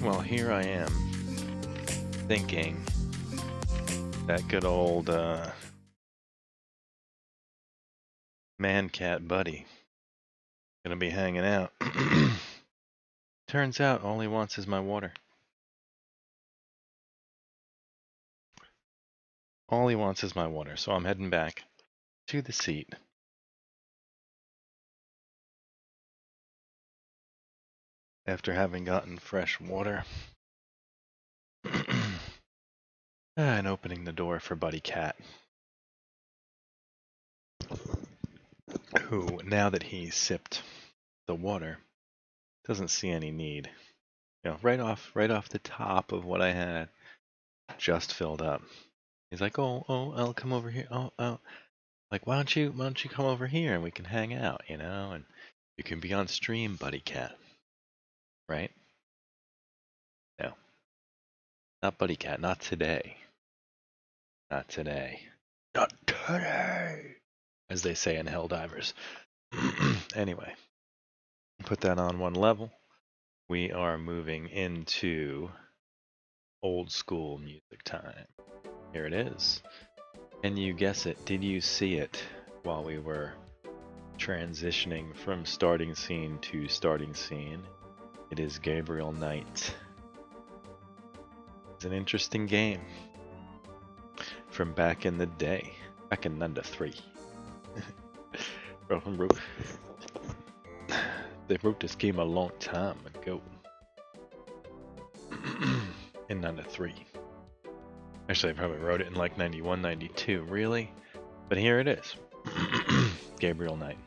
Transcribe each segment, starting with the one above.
Well, here I am thinking that good old man-cat buddy gonna be hanging out. Turns out all he wants is my water. All he wants is my water, so I'm heading back to the seat. After having gotten fresh water. And opening the door for Buddy Cat. Who, now that he's sipped the water, doesn't see any need. You know, right off the top of what I had just filled up. He's like, oh, I'll come over here. Oh. Like, why don't you come over here and we can hang out, you know, and you can be on stream, Buddy Cat. Right? No. Not Buddy Cat, not today. Not today. Not today! As they say in Helldivers. Anyway. Put that on one level. We are moving into old school music time. Here it is. Can you guess it? Did you see it while we were transitioning from starting scene to starting scene? It is Gabriel Knight. It's an interesting game from back in the day, back in '93. They wrote this game a long time ago. In '93. Actually, I probably wrote it in like '91, '92. Really? But here it is. Gabriel Knight.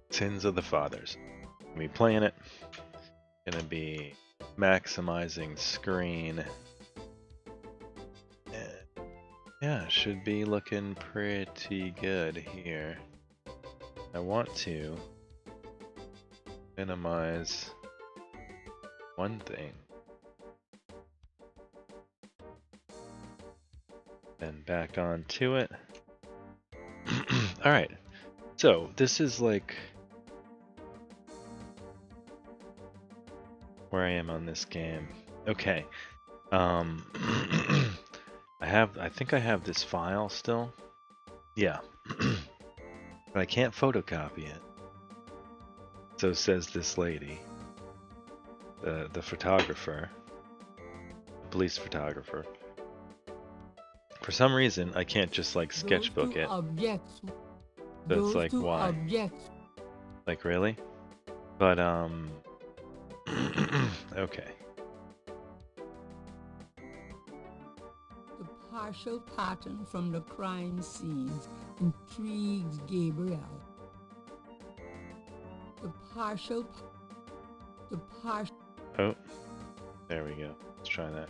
Sins of the Fathers. Gonna be playing it. Gonna be maximizing screen. Yeah, should be looking pretty good here. I want to minimize one thing. Then back onto it. Alright, so this is like where I am on this game. Okay. I think I have this file still. Yeah. But I can't photocopy it. So says this lady. The photographer. The police photographer. For some reason, I can't just like sketchbook it. Objects. So it's like, why? Objects. Like, really? But, okay. The partial pattern from the crime scenes intrigues Gabriel. Oh, there we go. Let's try that.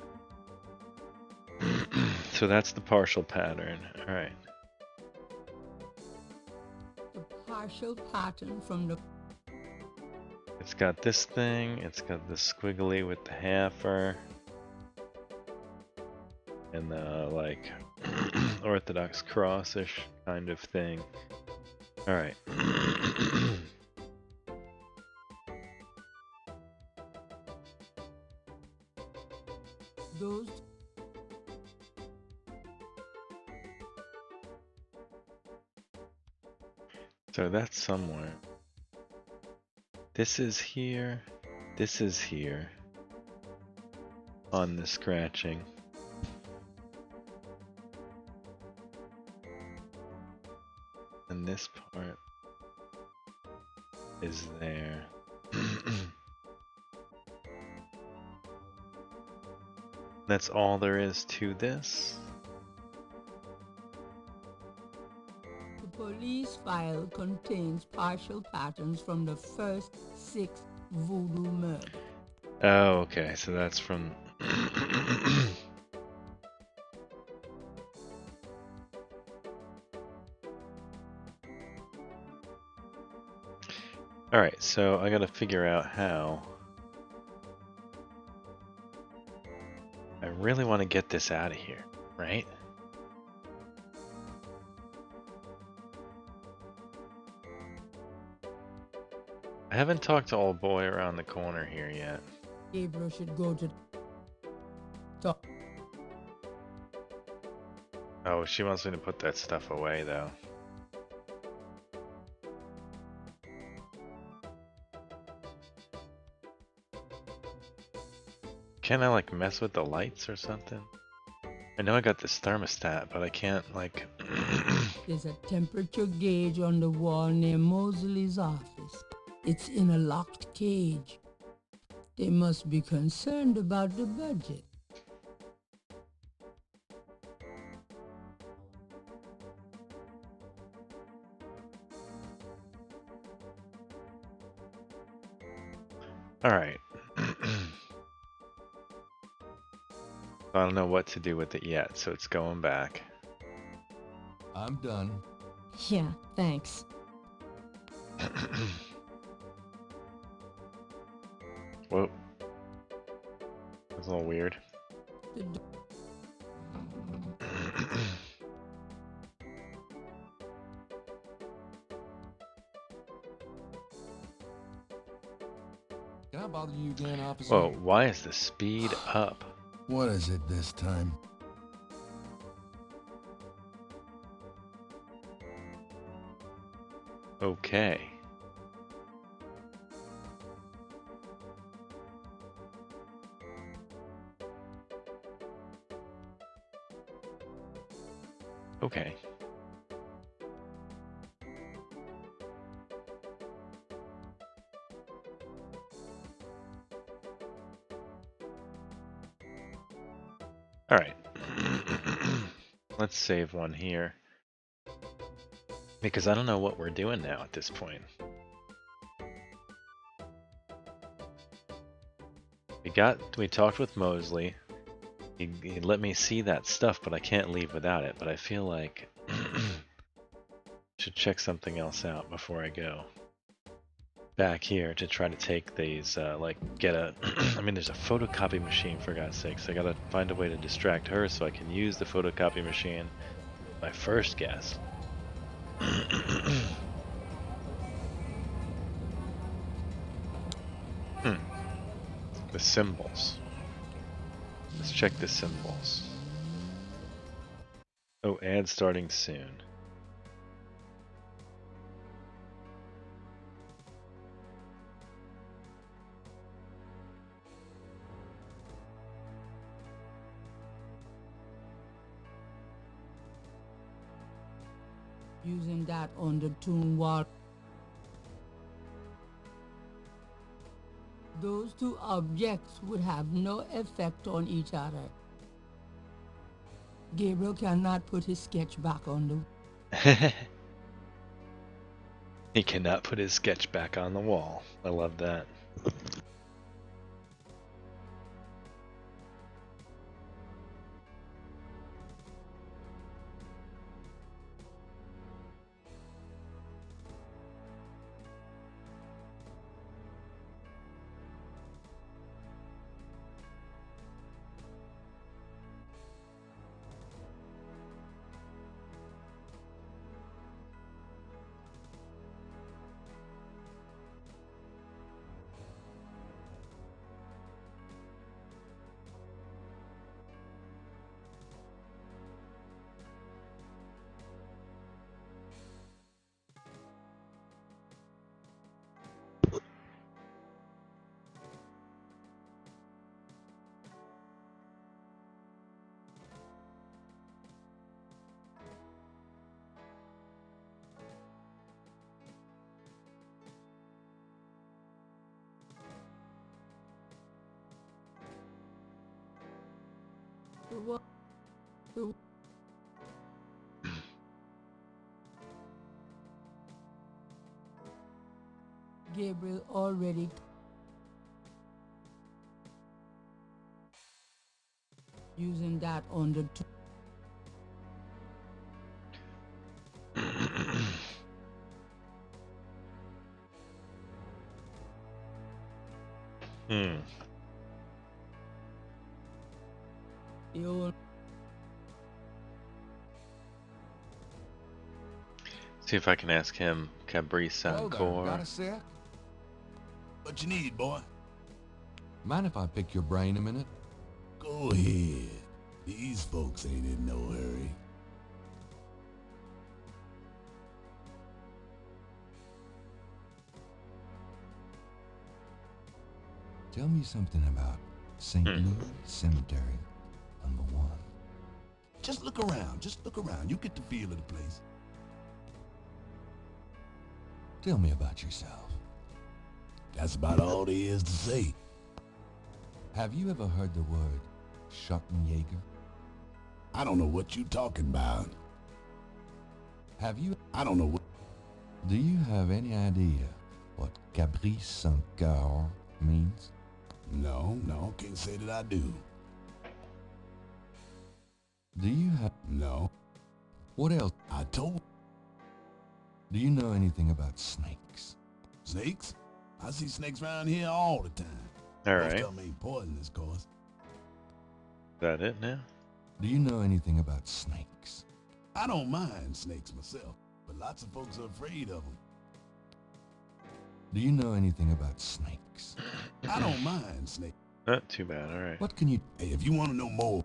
So that's the partial pattern. All right. The partial pattern from the. It's got this thing. It's got the squiggly with the halfer. And the like Orthodox cross-ish kind of thing. All right. Those. So that's somewhere. This is here. This is here. On the scratching. And this part is there. That's all there is to this. The police file contains partial patterns from the first 6 voodoo murders. Oh, okay. So that's from. Alright, so I gotta figure out how. I really want to get this out of here, right? I haven't talked to old boy around the corner here yet. Gabriel should go to talk. Oh, she wants me to put that stuff away, though. Can't I, like, mess with the lights or something? I know I got this thermostat, but I can't, like... There's a temperature gauge on the wall near Mosley's office. It's in a locked cage. They must be concerned about the budget. Alright. I don't know what to do with it yet, so it's going back. I'm done. Yeah, thanks. Whoa. That's a little weird. Can I bother you again, officer? Whoa, why is the speed up? What is it this time? Okay. Okay. All right. Let's save one here. Because I don't know what we're doing now at this point. We talked with Mosley. He let me see that stuff, but I can't leave without it. But I feel like should check something else out before I go back here to try to take these, like, get a... I mean, there's a photocopy machine, for God's sakes. I gotta find a way to distract her so I can use the photocopy machine. My first guess. The symbols. Let's check the symbols. Oh, ad starting soon. Using that on the tomb wall. Those two objects would have no effect on each other. Gabriel cannot put his sketch back on the... He cannot put his sketch back on the wall. I love that. Gabriel already using that on the See if I can ask him Cabrice Hello there. Got encore. a sec? What you need, boy? Mind if I pick your brain a minute? Go ahead. These folks ain't in no hurry. Tell me something about St. Louis Cemetery, #1. Just look around. Just look around. You get the feel of the place. Tell me about yourself. That's about all there is to say. Have you ever heard the word Schottenjäger? I don't know what you talking about. Have you? I don't know what... Do you have any idea what Cabri Saint-Cœur means? No, can't say that I do. Do you have? No. What else? I told... Do you know anything about snakes? Snakes? I see snakes around here all the time. All Most right. of them ain't poisonous, of course. Is that it now? Do you know anything about snakes? I don't mind snakes myself, but lots of folks are afraid of them. Do you know anything about snakes? I don't mind snakes. Not too bad. All right. What can you? Hey, if you want to know more,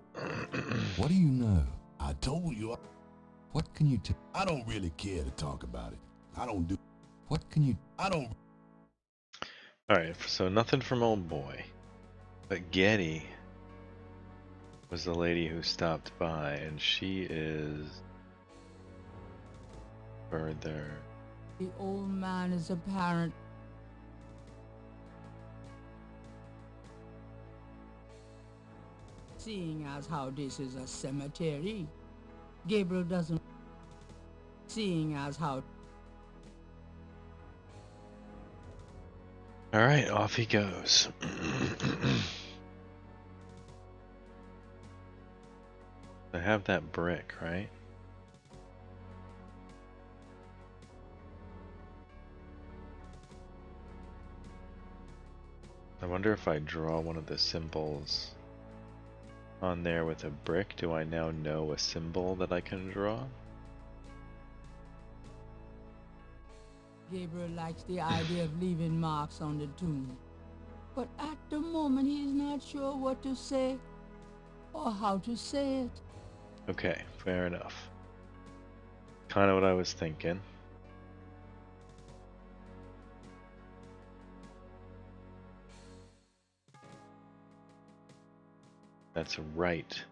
What do you know? I told you, What can you? I don't really care to talk about it. I don't do... What can you? I don't... All right. So nothing from old boy, but Getty was the lady who stopped by, and she is further. The old man is apparent. Seeing as how this is a cemetery, Gabriel doesn't. Seeing as how. All right, off he goes. I have that brick, right? I wonder if I draw one of the symbols on there with a brick, do I now know a symbol that I can draw? Gabriel likes the idea of leaving marks on the tomb, but at the moment he is not sure what to say or how to say it. Okay, fair enough. Kind of what I was thinking. That's right.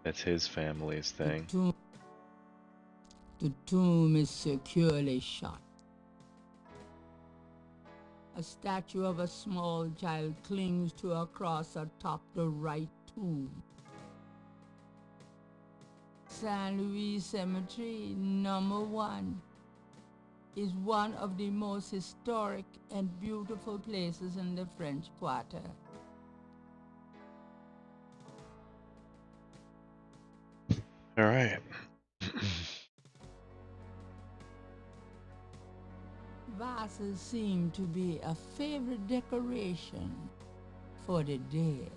That's his family's thing. The tomb is securely shut. A statue of a small child clings to a cross atop the right tomb. Saint Louis Cemetery #1 is one of the most historic and beautiful places in the French Quarter. All right. Vases seem to be a favorite decoration for the dead.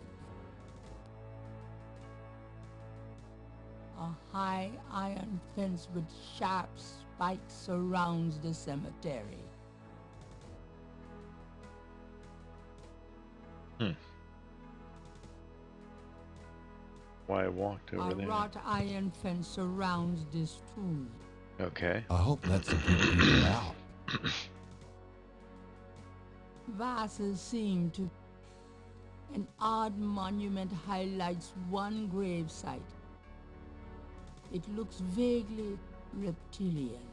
A high iron fence with sharp spikes surrounds the cemetery. Why I walked over A there. wrought iron fence surrounds this tomb. Okay. I hope that's to keep people out. Vases seem to... An odd monument highlights one grave site. It looks vaguely reptilian.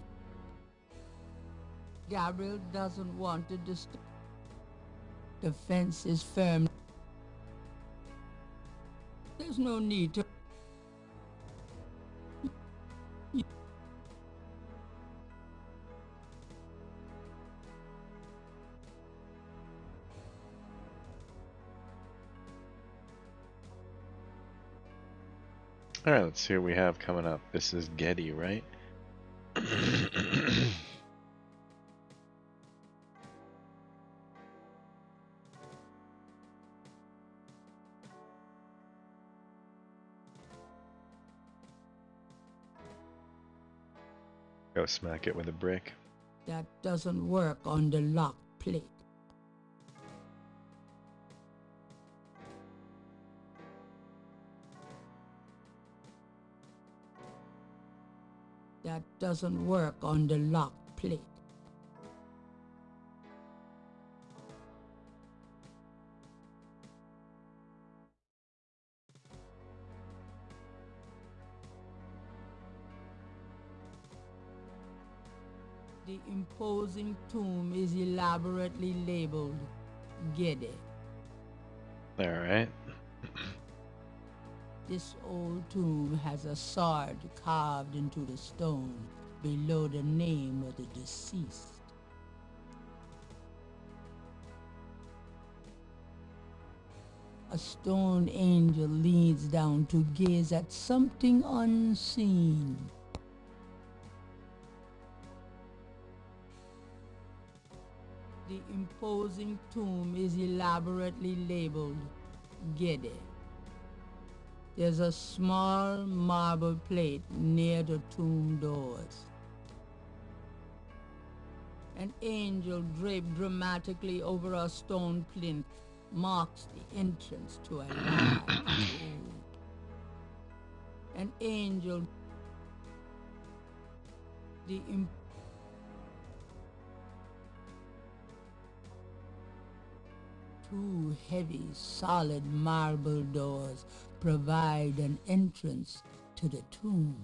Gabriel doesn't want to disturb. The fence is firm. There's no need to... Alright, let's see what we have coming up. This is Getty, right? Go smack it with a brick. That doesn't work on the lock plate. That doesn't work on the lock plate. The imposing tomb is elaborately labeled Gede. Alright. This old tomb has a sword carved into the stone below the name of the deceased. A stone angel leans down to gaze at something unseen. The imposing tomb is elaborately labeled Gede. There's a small marble plate near the tomb doors. An angel draped dramatically over a stone plinth marks the entrance to a large tomb. An angel. Two heavy, solid marble doors provide an entrance to the tomb.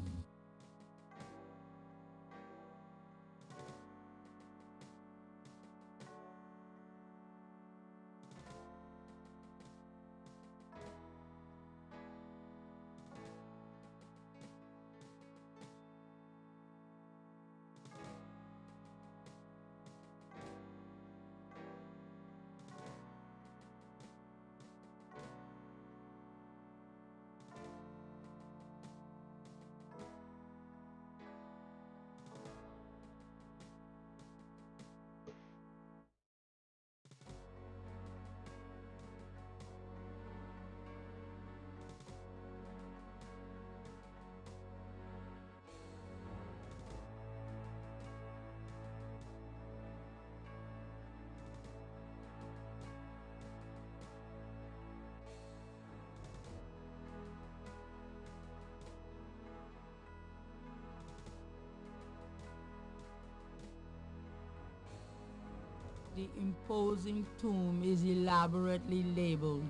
The imposing tomb is elaborately labeled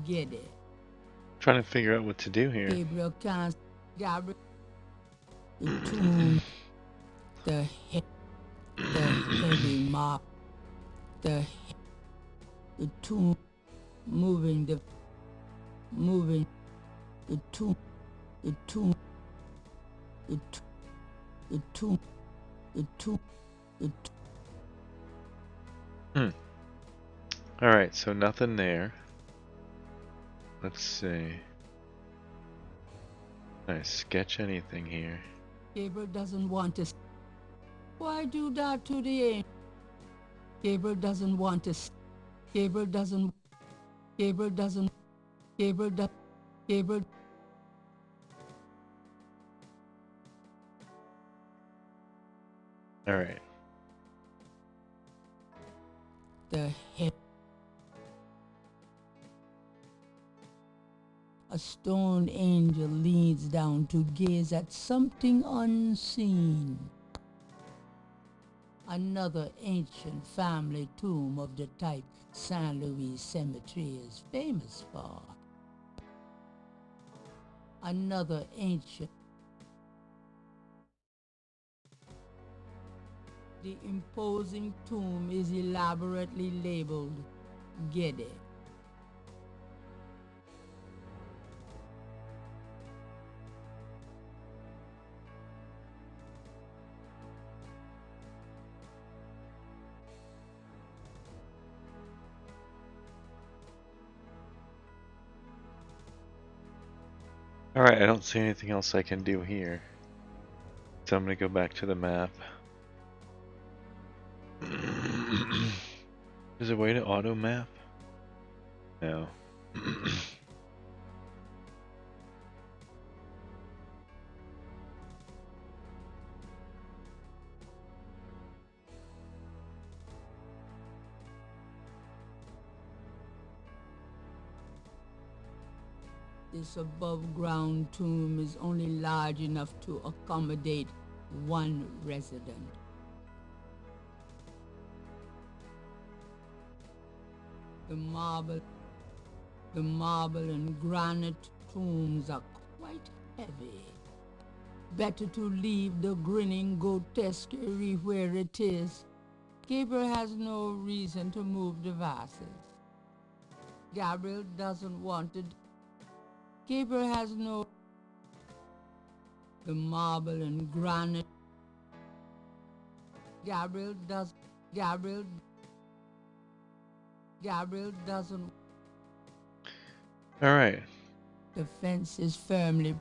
Gede. Trying to figure out what to do here. Gabriel can't. Gabriel. The tomb. The heavy mark. The tomb. Moving. The tomb. The tomb. The tomb. The tomb. The tomb. Alright, so nothing there. Let's see. Can I sketch anything here? Gabriel doesn't want to. Why do that to the angel? Gabriel doesn't want to. Gabriel doesn't. Gabriel doesn't. Gabriel does. Gabriel. Alright. The head. A stone angel leans down to gaze at something unseen. Another ancient family tomb of the type St. Louis Cemetery is famous for. Another ancient. The imposing tomb is elaborately labeled Gede. Alright, I don't see anything else I can do here. So I'm gonna go back to the map. Is there a way to auto map? No. This above-ground tomb is only large enough to accommodate one resident. The marble and granite tombs are quite heavy. Better to leave the grinning grotesquerie where it is. Gabriel has no reason to move the vases. Gabriel doesn't want it. Gabriel has no... The marble and granite. Gabriel doesn't... All right. The fence is firmly...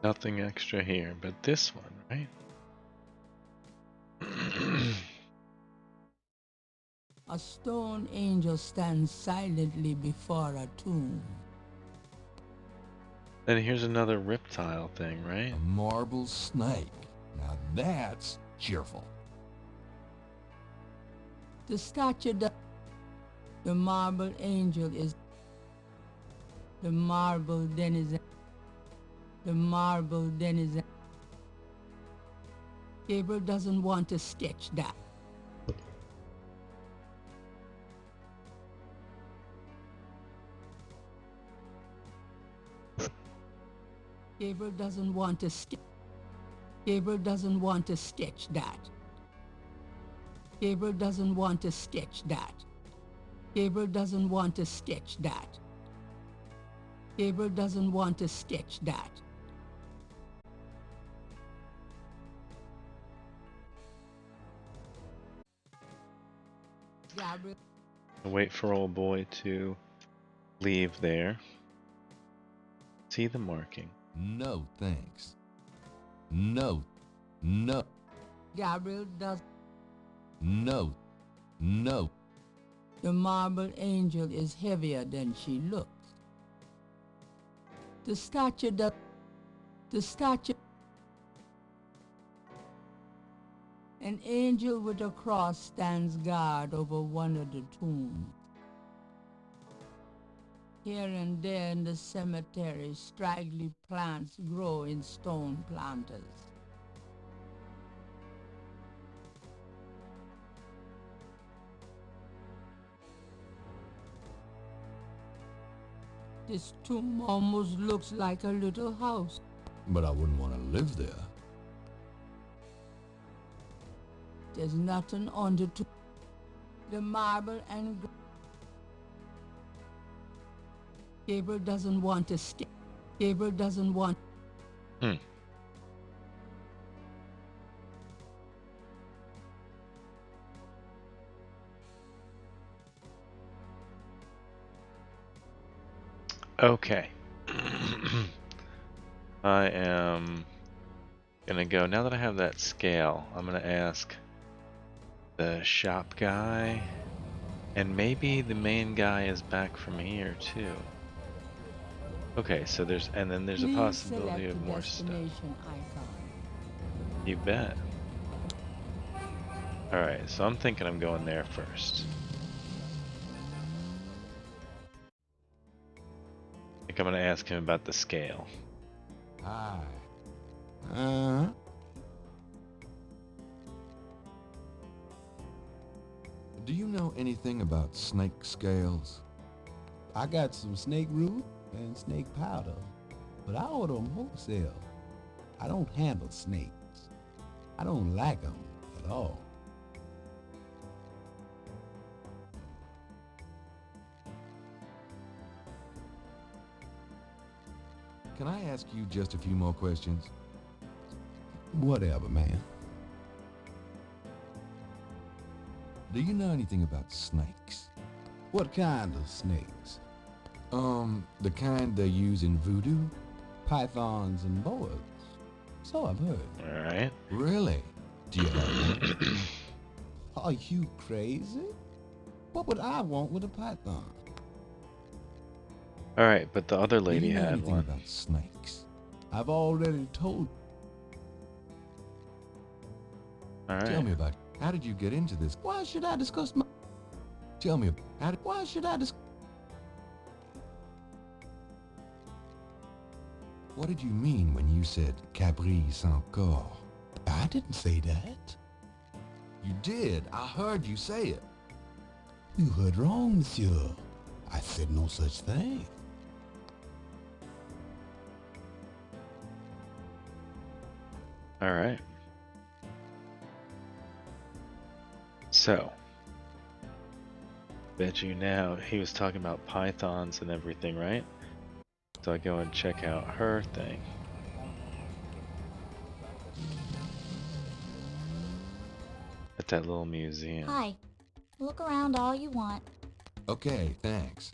Nothing extra here, but this one, right? A stone angel stands silently before a tomb. And here's another reptile thing, right? A marble snake. Now that's cheerful. The statue that the marble angel is the marble denizen. The marble denizen. Gabriel doesn't want to sketch that. Gabriel doesn't want to sketch. Gabriel doesn't want to sketch that. Gabriel doesn't want to sketch that. Gabriel doesn't want to sketch that. Gabriel doesn't want to sketch that. Gabriel. Wait for old boy to leave there. See the marking. No thanks. No. No. Gabriel does. No. No. The marble angel is heavier than she looks. The statue does. The statue. An angel with a cross stands guard over one of the tombs. Here and there in the cemetery, straggly plants grow in stone planters. This tomb almost looks like a little house. But I wouldn't want to live there. There's nothing on the tomb. The marble and... Gabriel doesn't want to skip. Gabriel doesn't want... Okay. I am gonna go, now that I have that scale, I'm gonna ask the shop guy, and maybe the main guy is back from here too. Okay, so there's a possibility of more stuff. You bet. Alright, so I'm thinking I'm going there first. I think I'm gonna ask him about the scale. Hi. Do you know anything about snake scales? I got some snake root and snake powder, but I order them wholesale. I don't handle snakes. I don't like them at all. Can I ask you just a few more questions? Whatever, man. Do you know anything about snakes? What kind of snakes? The kind they use in voodoo? Pythons and boas. So I've heard. Alright. Really? Do you have one? Are you crazy? What would I want with a python? Alright, but the other Do lady you know had anything one. about snakes? I've already told. Alright. Tell me about it. How did you get into this? Why should I discuss my... Tell me, how did... Why should I discuss... What did you mean when you said Caprice encore? I didn't say that. You did. I heard you say it. You heard wrong, monsieur. I said no such thing. All right. So, bet you now he was talking about pythons and everything, right? So I go and check out her thing. At that little museum. Hi. Look around all you want. Okay, thanks.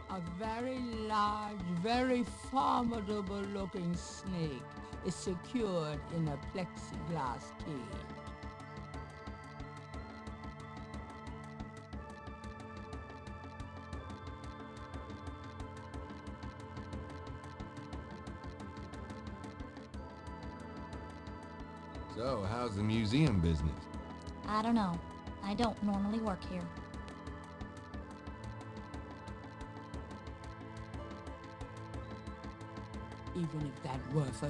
A very large, very formidable looking snake is secured in a plexiglass cage. So, how's the museum business? I don't know. I don't normally work here. Even if that were for...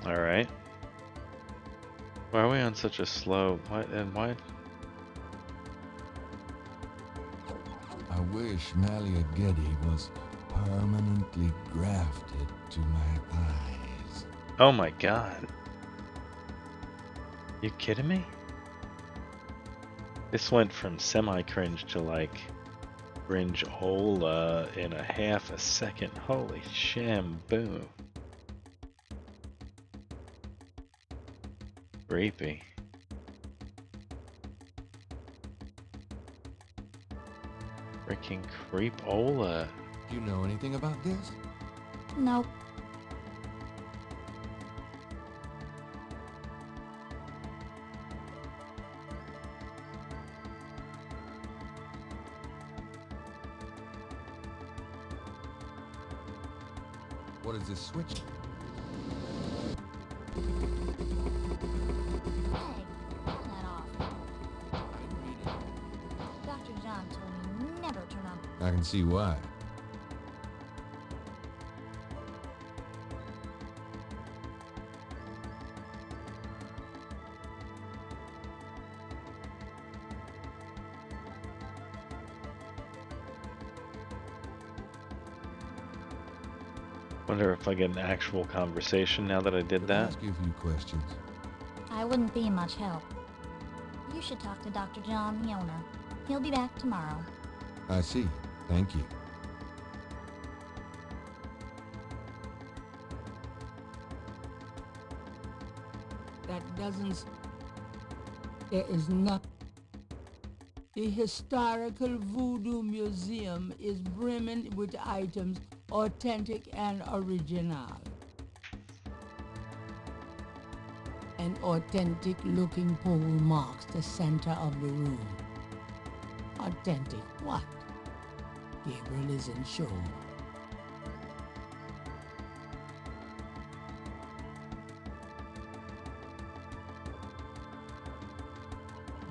Alright. Why are we on such a slow... Why? I wish Getty was permanently grafted to my eyes. Oh my god. You kidding me? This went from semi-cringe to like cringe-ola in a half a second. Holy shamboo. Creepy. Freaking creep-ola. Do you know anything about this? Nope. What is this switch? Hey, turn that off. I didn't read it. Dr. John told me never turn on. I can see why. Wonder if I get an actual conversation now that I did Could I that. ask you a few questions? I wouldn't be much help. You should talk to Dr. John, the owner. He'll be back tomorrow. I see. Thank you. That doesn't... There is not... The Historical Voodoo Museum is brimming with items authentic and original. An authentic looking pole marks the center of the room. Authentic what? Gabriel isn't sure.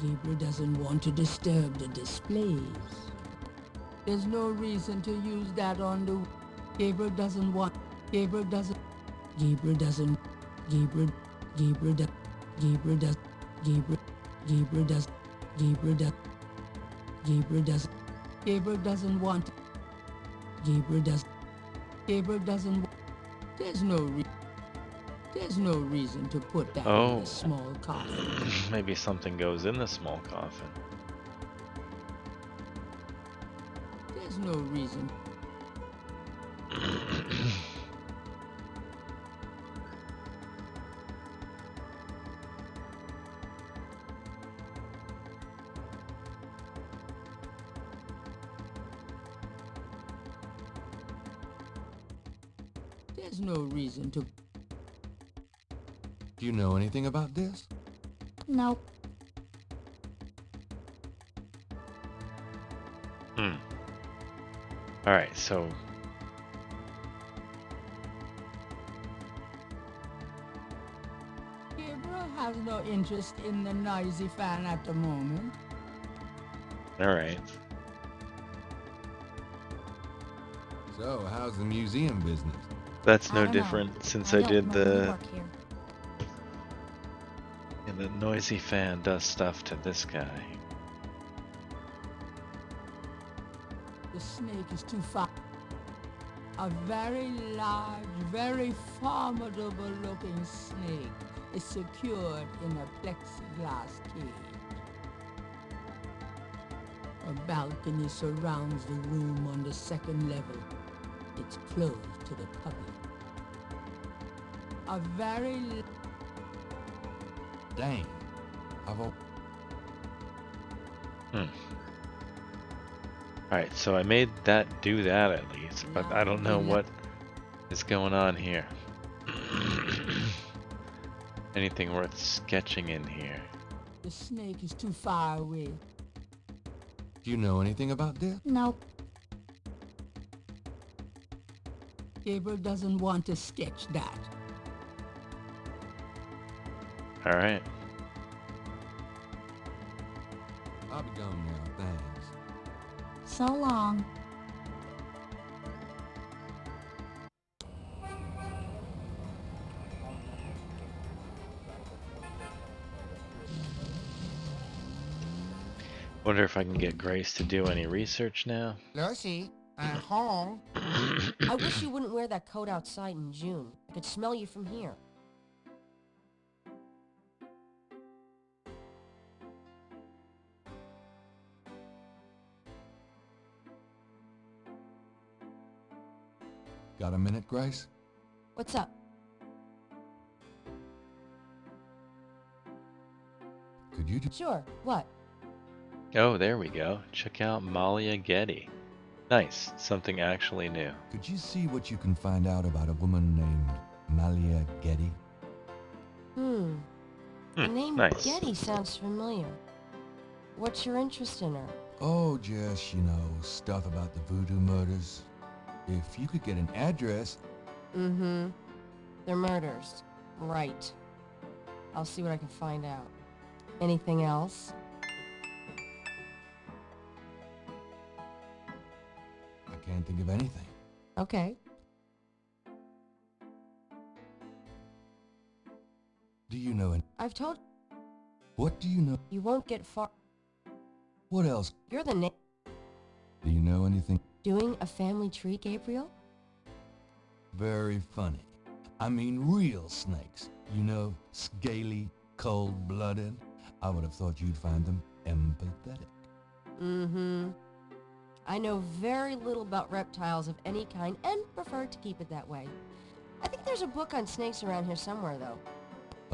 Gabriel doesn't want to disturb the displays. There's no reason to use that on the... Gabriel doesn't want... Gabriel doesn't... Gabriel doesn't... Gabriel... Gabriel does... Gabriel does... Gabriel... Gabriel does... Gabriel does... Gabriel does... Gabriel doesn't want... Gabriel does... Gabriel doesn't... There's no reason to put that in a small coffin. Maybe something goes in the small coffin. There's no reason. There's no reason to... Do you know anything about this? Nope. Alright, so... Gabriel has no interest in the noisy fan at the moment. All right. So, how's the museum business? That's I no don't know. different since I I don't did normally the. work here. And the noisy fan does stuff to this guy. The snake is too far. A very large, very formidable looking snake is secured in a plexiglass cage. A balcony surrounds the room on the second level. It's closed to the public. A very Dang. I've al- Alright, so I made that do that at least, but I don't know what is going on here. Anything worth sketching in here? The snake is too far away. Do you know anything about this? Nope. Gabriel doesn't want to sketch that. Alright. I'll be gone now, thanks. So long. Wonder if I can get Grace to do any research now. Lucy, at home. I wish you wouldn't wear that coat outside in June. I could smell you from here. Got a minute, Grace? What's up? Could you do... Sure. What? Oh, there we go. Check out Malia Getty. Nice. Something actually new. Could you see what you can find out about a woman named Malia Getty? The name nice. Getty sounds familiar. What's your interest in her? Oh, just, you know, stuff about the voodoo murders. If you could get an address... Mm-hmm. They're murders. Right. I'll see what I can find out. Anything else? I can't think of anything. Okay. Do you know... I've told What do you know? you won't get far. What else? You're the na- Do you know anything? Doing a family tree, Gabriel? Very funny. I mean real snakes. You know, scaly, cold-blooded. I would have thought you'd find them empathetic. Mm-hmm. I know very little about reptiles of any kind and prefer to keep it that way. I think there's a book on snakes around here somewhere, though.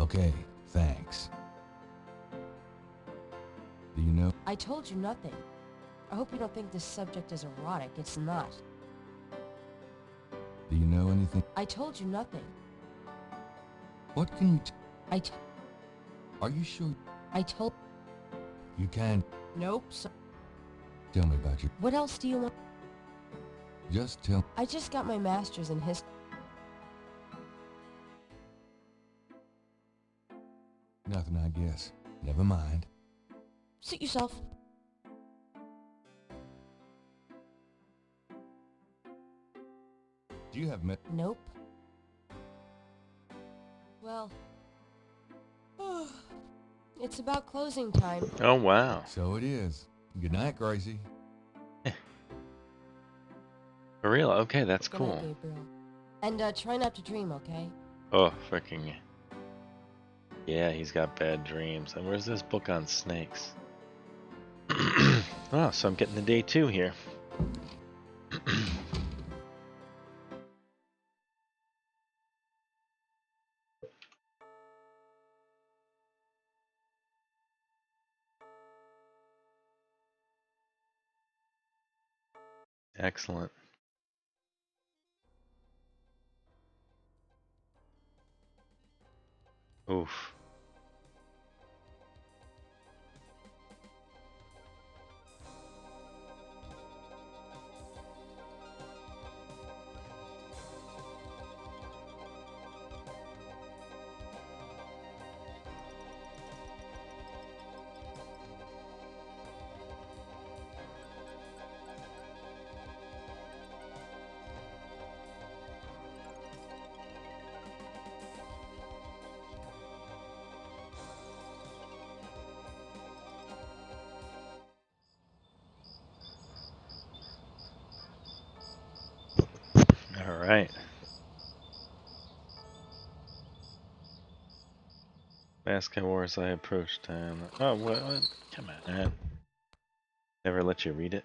Okay, thanks. Do you know? I told you nothing. I hope you don't think this subject is erotic. It's not. Do you know anything? I told you nothing. What can you... Are you sure? I told... You can't Nope. So tell me about you. what else do you want? Just tell... I just got my master's in history. Nothing, I guess. Never mind. Suit yourself. Do you have met... Nope. Well... it's about closing time. Oh, wow. So it is. Good night, Gracie. For real? Okay, that's Good night, cool. Gabriel. And try not to dream, okay? Oh, freaking. Yeah, he's got bad dreams. And where's this book on snakes? Oh, so I'm getting to day 2 here. Excellent. Oof. Ask how as I approach time. Oh, what? Come on, man. Never let you read it.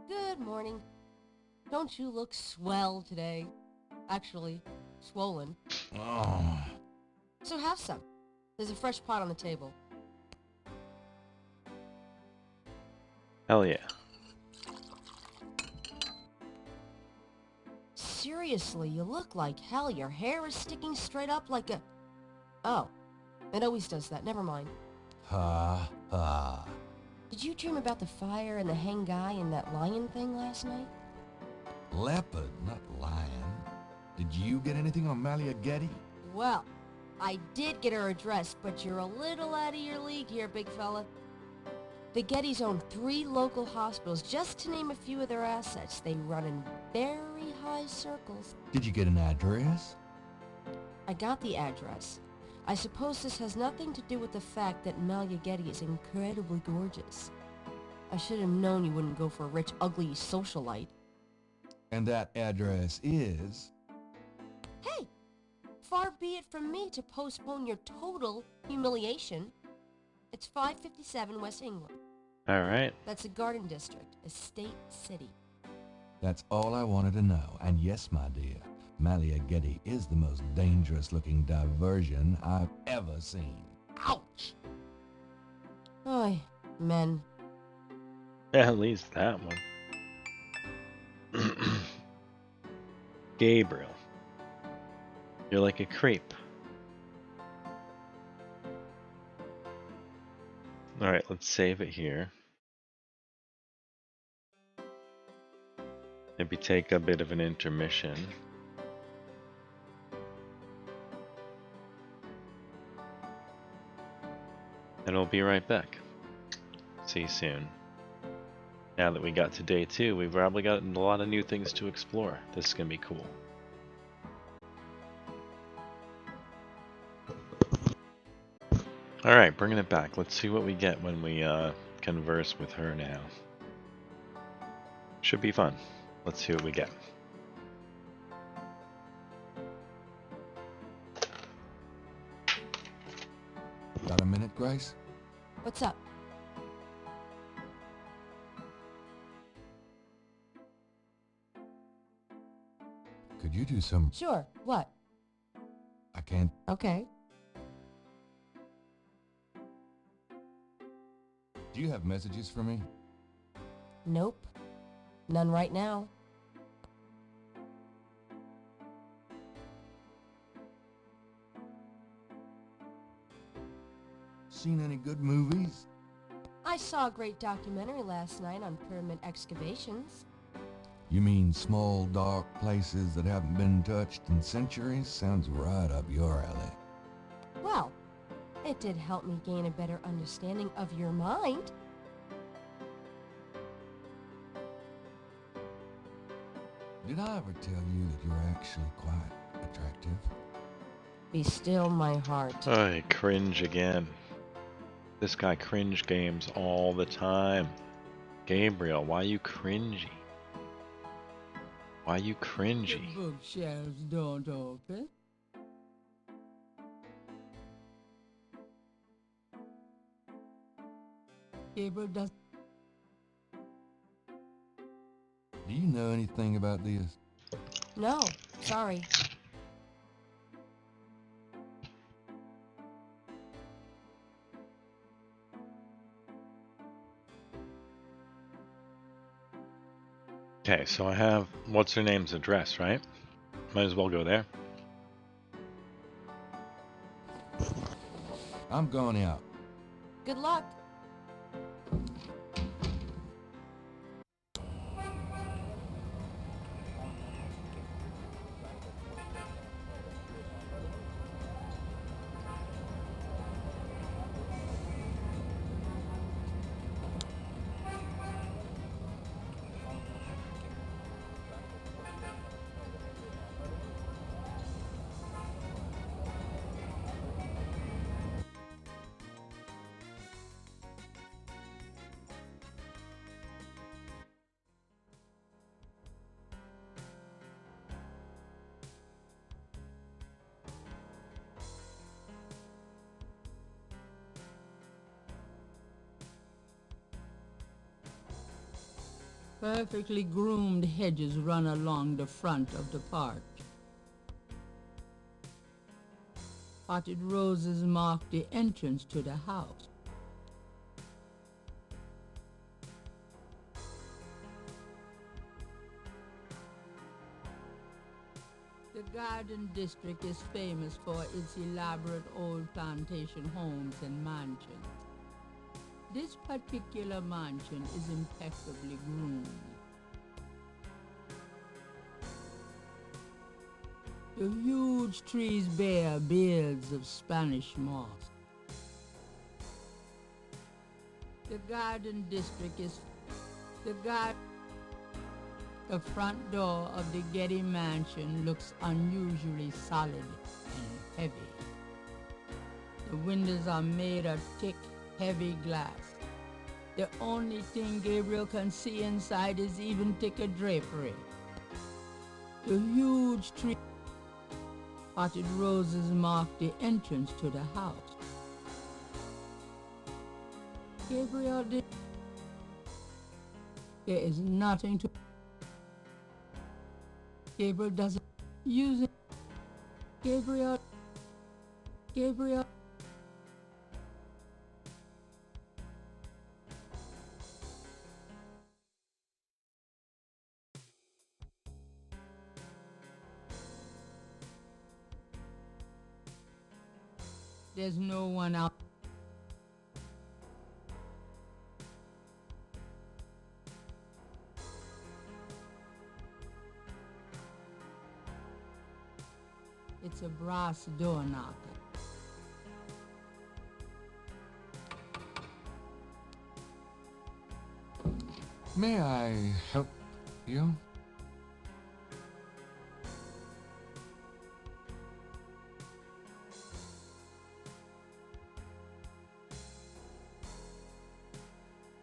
Good morning. Don't you look swell today? Actually, swollen. Oh, So have some. There's a fresh pot on the table. Hell yeah. Seriously, you look like hell. Your hair is sticking straight up like a... Oh, it always does that. Never mind. ha, ha. Did you dream about the fire and the hang guy and that lion thing last night? Leopard, not lion. Did you get anything on Malia Getty? Well, I did get her address, but you're a little out of your league here, big fella. The Gettys own 3 local hospitals, just to name a few of their assets. They run in very high circles. Did you get an address? I got the address. I suppose this has nothing to do with the fact that Malia Getty is incredibly gorgeous. I should have known you wouldn't go for a rich, ugly socialite. And that address is... Hey! Far be it from me to postpone your total humiliation. It's 557 West England. Alright. That's a garden district, a state city. That's all I wanted to know. And yes, my dear, Malia Getty is the most dangerous-looking diversion I've ever seen. Ouch! Oy, men. At least that one. Gabriel. You're like a creep. Alright, let's save it here. Maybe take a bit of an intermission. And we'll be right back. See you soon. Now that we got to day 2, we've probably got a lot of new things to explore. This is gonna be cool. Alright, bringing it back. Let's see what we get when we converse with her now. Should be fun. Let's see what we get. Got a minute, Grace? What's up? Could you do some... Sure, what? I can't... Okay. Do you have messages for me? Nope. None right now. Seen any good movies? I saw a great documentary last night on pyramid excavations. You mean small, dark places that haven't been touched in centuries? Sounds right up your alley. Well, it did help me gain a better understanding of your mind. Did I ever tell you that you're actually quite attractive? Be still my heart. I cringe again. This guy cringe games all the time. Gabriel, why you cringy? Why you The cringy? bookshelves don't open. Gabriel does. Do you know anything about this? No, sorry. Okay, so I have what's her name's address, right? Might as well go there. I'm going out. Good luck. Perfectly groomed hedges run along the front of the park. Potted roses mark the entrance to the house. The Garden District is famous for its elaborate old plantation homes and mansions. This particular mansion is impeccably groomed. The huge trees bear beards of Spanish moss. The Garden District is the front door of the Getty Mansion looks unusually solid and heavy. The windows are made of thick, heavy glass. The only thing Gabriel can see inside is even thicker drapery. The huge tree potted roses mark the entrance to the house. Gabriel did. There is nothing to. Gabriel doesn't use it. Gabriel. There's no one out. It's a brass door knocker. May I help you?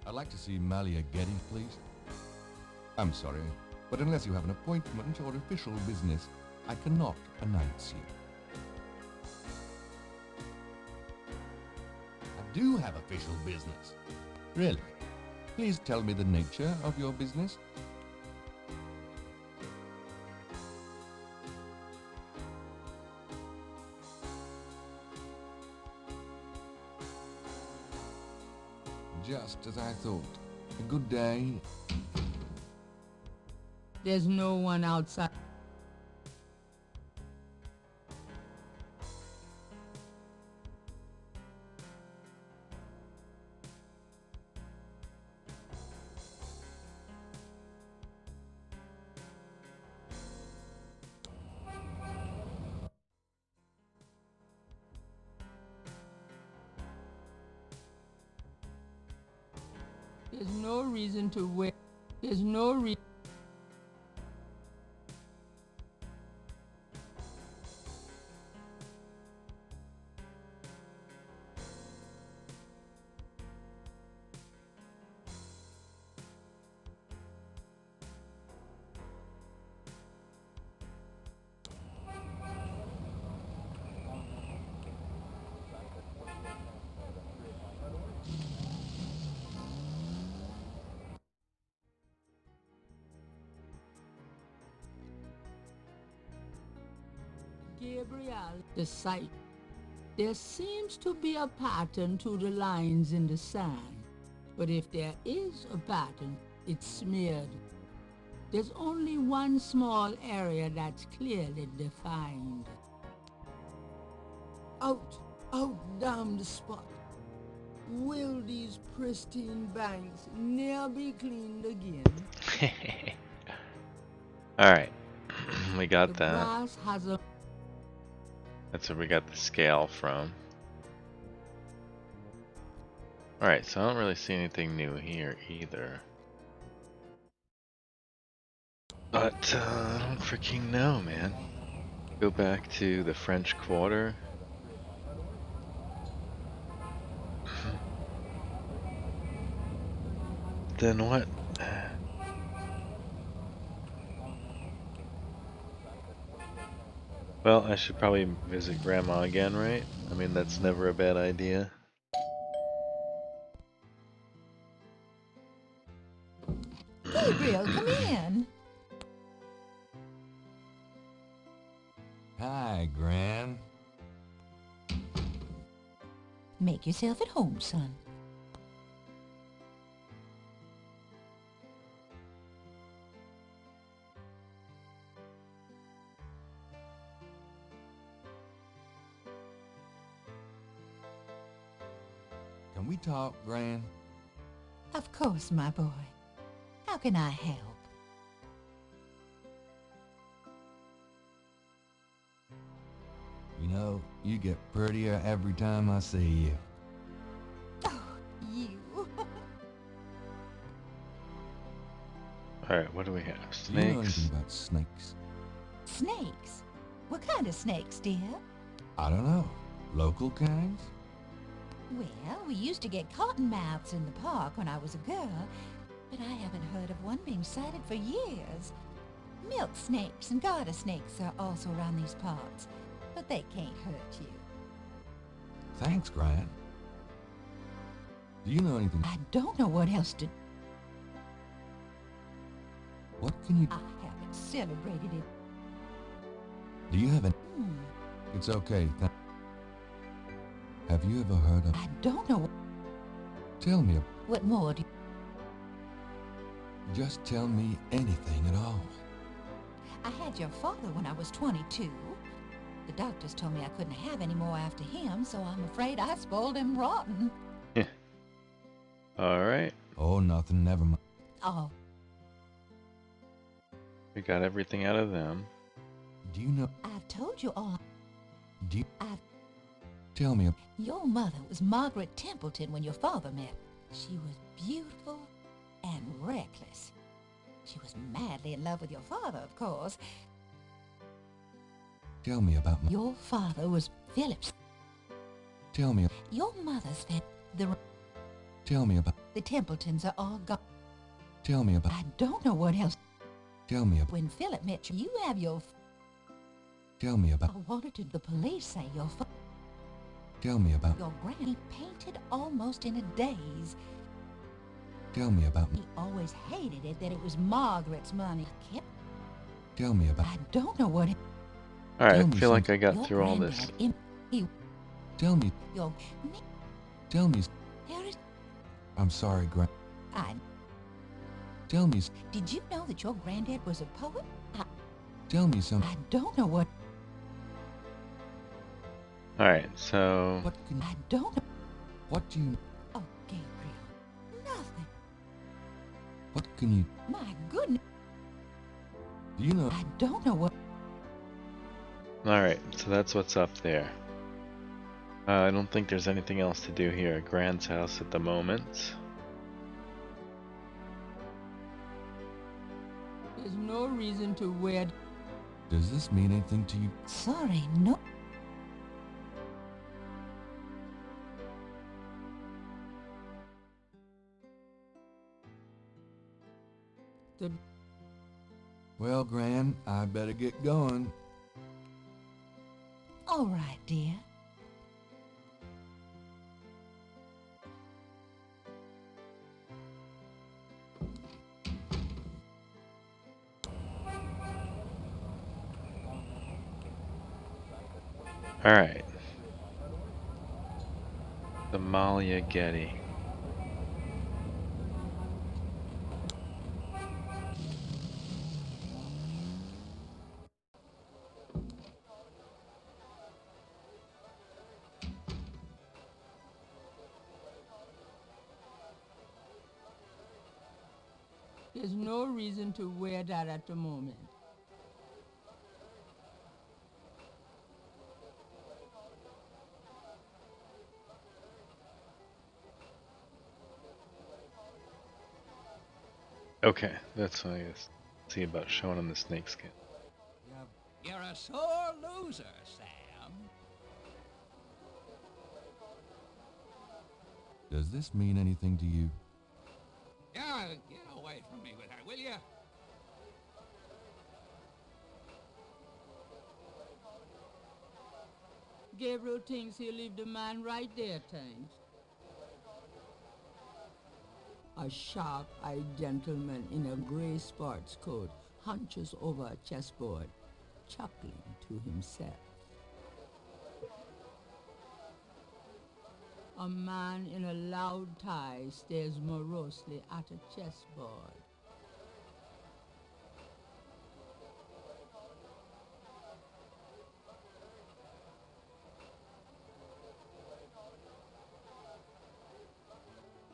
I'd like to see Malia Getty, please. I'm sorry, but unless you have an appointment or official business, I cannot announce you. I do have official business. Really? Please tell me the nature of your business. Just as I thought. A good day. There's no one outside. There's no reason to wait. There's no reason. Gabriel, the site. There seems to be a pattern to the lines in the sand, but if there is a pattern, it's smeared. There's only one small area that's clearly defined. Out damn the spot. Will these pristine banks ne'er be cleaned again? Alright, we got The that. grass has a That's where we got the scale from. Alright, so I don't really see anything new here either. But I don't freaking know, man. Go back to the French Quarter. Then what? Well, I should probably visit Grandma again, right? I mean, that's never a bad idea. Gabriel, come in. Hi, Gran. Make yourself at home, son. Can we talk, Gran? Of course, my boy. How can I help? You know, you get prettier every time I see you. Oh, you. Alright, what do we have? Do you know anything Snakes? about snakes? Snakes? What kind of snakes, dear? I don't know. Local kinds? Well, we used to get cottonmouths in the park when I was a girl, but I haven't heard of one being sighted for years. Milk snakes and garter snakes are also around these parts, but they can't hurt you. Thanks, Gran. Do you know anything? I don't know what else to... What can you... I haven't celebrated it. Do you have an... Hmm, It's okay. Have you ever heard of... I don't know Tell me. what more do you... Just tell me anything at all. I had your father when I was 22. The doctors told me I couldn't have any more after him, so I'm afraid I spoiled him rotten. Alright, Oh, nothing. Never mind. Oh, we got everything out of them. Do you know... I've told you all. Do you... I've... Tell me. Your mother was Margaret Templeton when your father met. She was beautiful and reckless. She was madly in love with your father, of course. Tell me about my... Your father was Phillips. Tell me. Your mother's family, Tell me about... the Templetons are all gone. Tell me about... I don't know what else. Tell me about... When Philip met you, you have your... Tell me I about... wanted to... The police say your Tell me about... your granny painted almost in a daze. Tell me about... He always hated it that it was Margaret's money. Kept... Tell me about... I don't know what... Alright, Tell I me feel like I something. got Your through all this. granddad he... Tell me... Your... Tell me... Harris... I'm sorry, Gran... I... Tell me... Did you know that your granddad was a poet? Tell me some... I don't know what... Alright, so... What can... I don't know... What do you... Oh, Gabriel. Nothing. What can you... My goodness. Do you know... I don't know what... Alright, so that's what's up there. I don't think there's anything else to do here at Grant's house at the moment. There's no reason to wear... Does this mean anything to you? Sorry, no... The... Well, Gran, I better get going. All right, dear. Alright. The Malia Getty. There's no reason to wear that at the moment. Okay, that's what I guess. See about showing him the snakeskin. You're a sore loser, Sam. Does this mean anything to you? Yeah, get away from me with her, will you? Gabriel thinks he'll leave the man right there, thanks. A sharp-eyed gentleman in a gray sports coat hunches over a chessboard, chuckling to himself. A man in a loud tie stares morosely at a chessboard.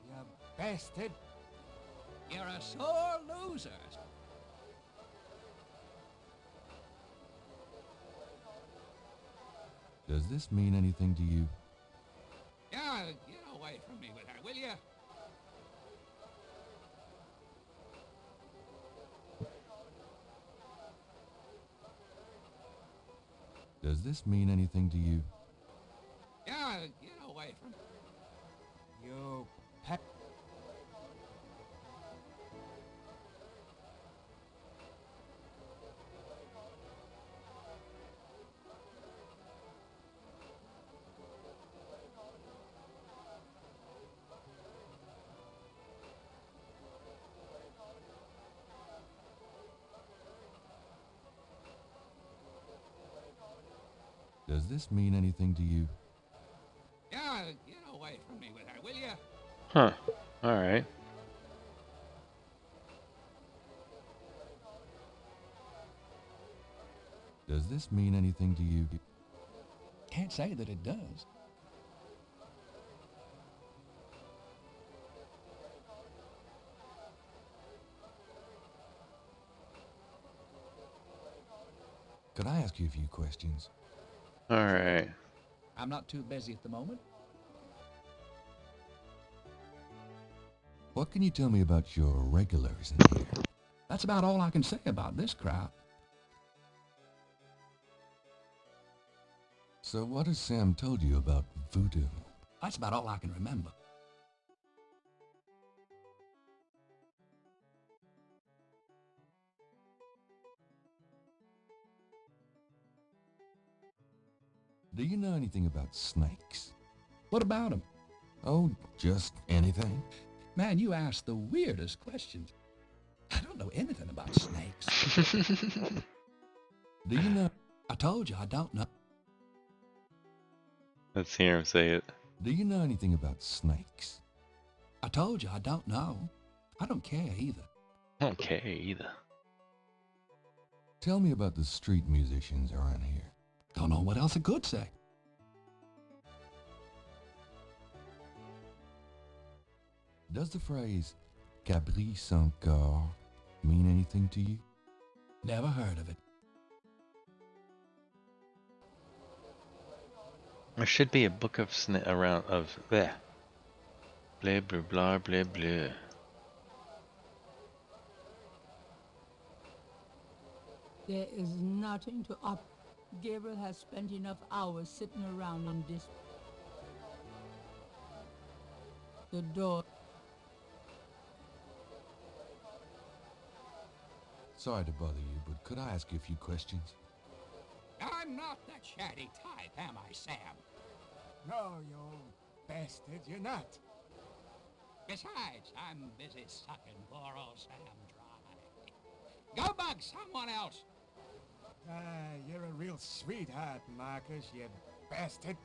You bastard! You're a sore loser. Does this mean anything to you? Yeah, get away from me with her, will you? Does this mean anything to you? Yeah, get away from me. You pet. Does this mean anything to you? Yeah, get away from me with her, will you? Huh. Alright. Does this mean anything to you? Can't say that it does. Could I ask you a few questions? Alright. I'm not too busy at the moment. What can you tell me about your regulars in here? That's about all I can say about this crowd. So what has Sam told you about voodoo? That's about all I can remember. Do you know anything about snakes? What about them? Oh, just anything. Man, you ask the weirdest questions. I don't know anything about snakes. Do you know? I told you I don't know. Let's hear him say it. Do you know anything about snakes? I told you I don't know. I don't care either. Okay, either. Tell me about the street musicians around here. Don't know what else I could say. Does the phrase Gabriel sans corps mean anything to you? Never heard of it. There should be a book of around of bleh. Blah blah blah blah blah. There is nothing to up. Gabriel has spent enough hours sitting around in this. The door. Sorry to bother you, but could I ask you a few questions? I'm not the chatty type, am I, Sam? No, you old bastard, you're not. Besides, I'm busy sucking poor old Sam dry. Go bug someone else. Ah, you're a real sweetheart, Marcus, you bastard.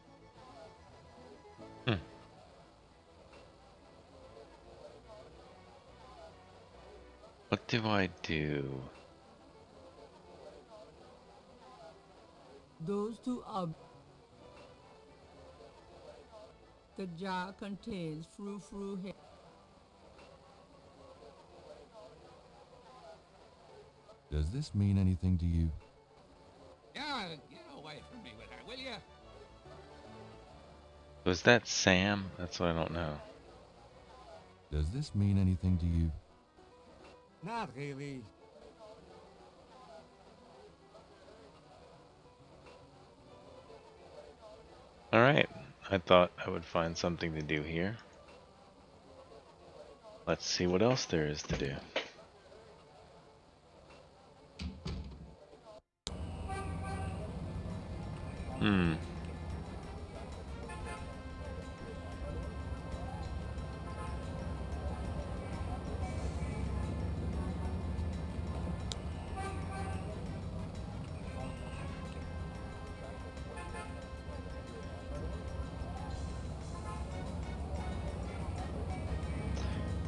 What do I do? Those two are. The jar contains frou-frou hair. Does this mean anything to you? Yeah, get away from me with her, will you? Was that Sam? That's what I don't know. Does this mean anything to you? Not really. Alright. I thought I would find something to do here. Let's see what else there is to do.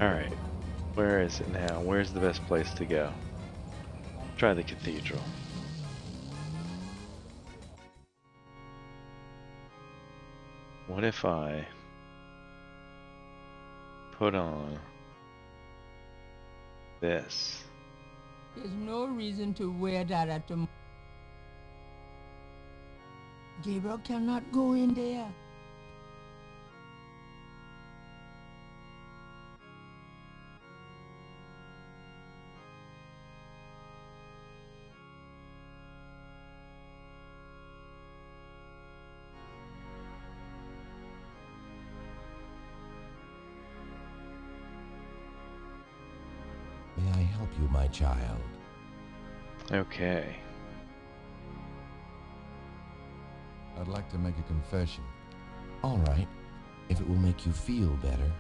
Alright, where is it now? Where's the best place to go? Try the cathedral. What if I put on this? There's no reason to wear that at the... Gabriel cannot go in there. May I help you, my child? Okay. I'd like to make a confession. All right, if it will make you feel better.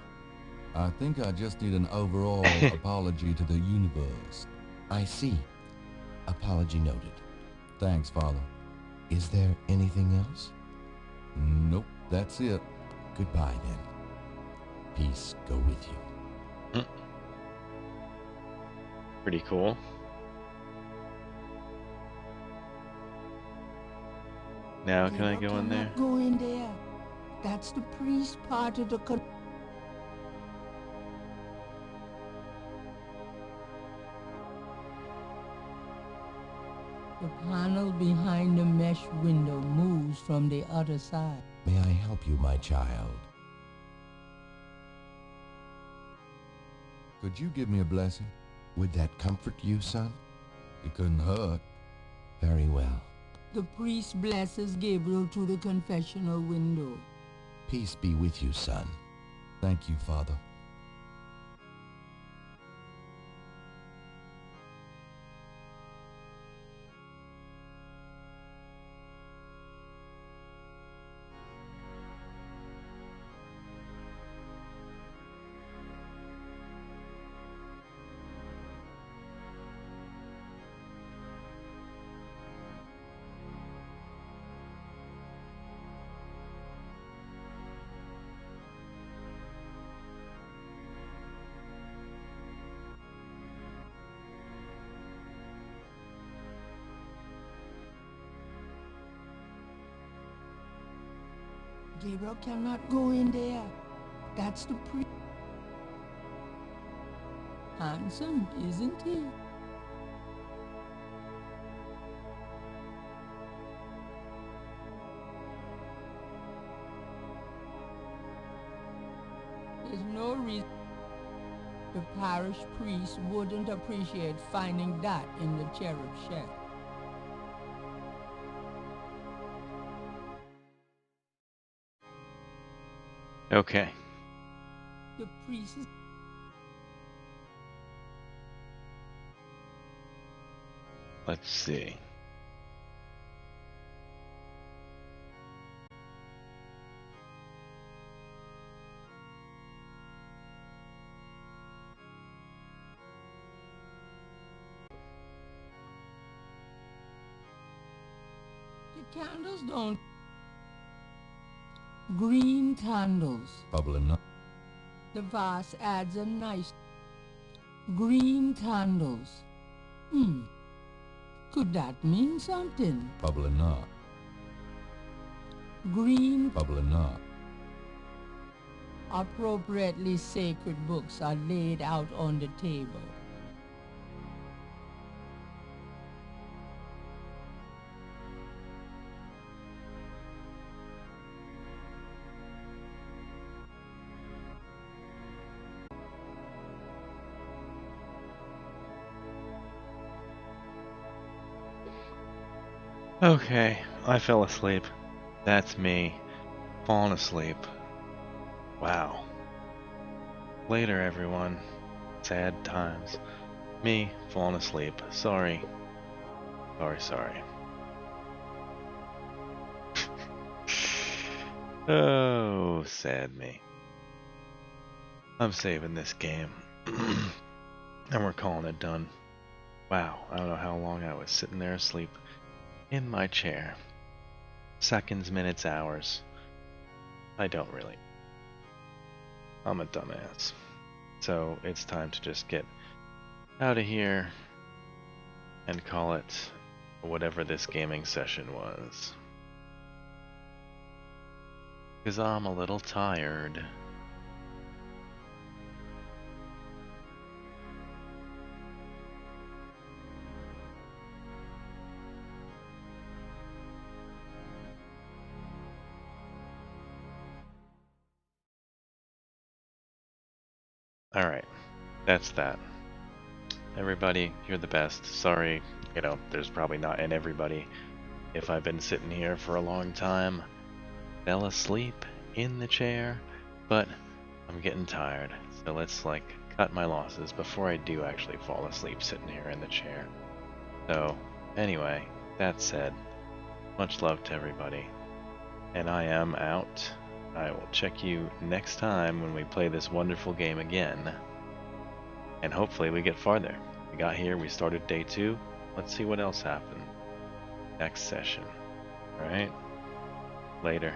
I think I just need an overall apology to the universe. I see. Apology noted. Thanks, Father. Is there anything else? Nope, that's it. Goodbye, then. Peace go with you. Pretty cool. Now can I go in there? Go in there. That's the priest part of the... The panel behind the mesh window moves from the other side. May I help you, my child? Could you give me a blessing? Would that comfort you, son? It couldn't hurt. Very well. The priest blesses Gabriel through the confessional window. Peace be with you, son. Thank you, Father. Gabriel cannot go in there. That's the priest. Handsome, isn't he? There's no reason the parish priest wouldn't appreciate finding that in the cherub shell. Okay. The priest is... Let's see. The candles don't... Green candles. Bubbling up. The vase adds a nice... Green candles. Could that mean something? Bubbling up. Green... Bubbling up. Appropriately sacred books are laid out on the table. Okay, I fell asleep. That's me. Falling asleep. Wow. Later, everyone. Sad times. Me, falling asleep. Sorry. Sorry. Oh, sad me. I'm saving this game. And we're calling it done. Wow, I don't know how long I was sitting there asleep in my chair. Seconds, minutes, hours. I don't really. I'm a dumbass. So it's time to just get out of here and call it whatever this gaming session was. Because I'm a little tired. Alright, that's that. Everybody, you're the best. Sorry, there's probably not an everybody. If I've been sitting here for a long time, fell asleep in the chair, but I'm getting tired. So let's cut my losses before I do actually fall asleep sitting here in the chair. So anyway, that said, much love to everybody. And I am out. I will check you next time when we play this wonderful game again. And hopefully we get farther. We got here, we started day 2. Let's see what else happened next session. Alright? Later.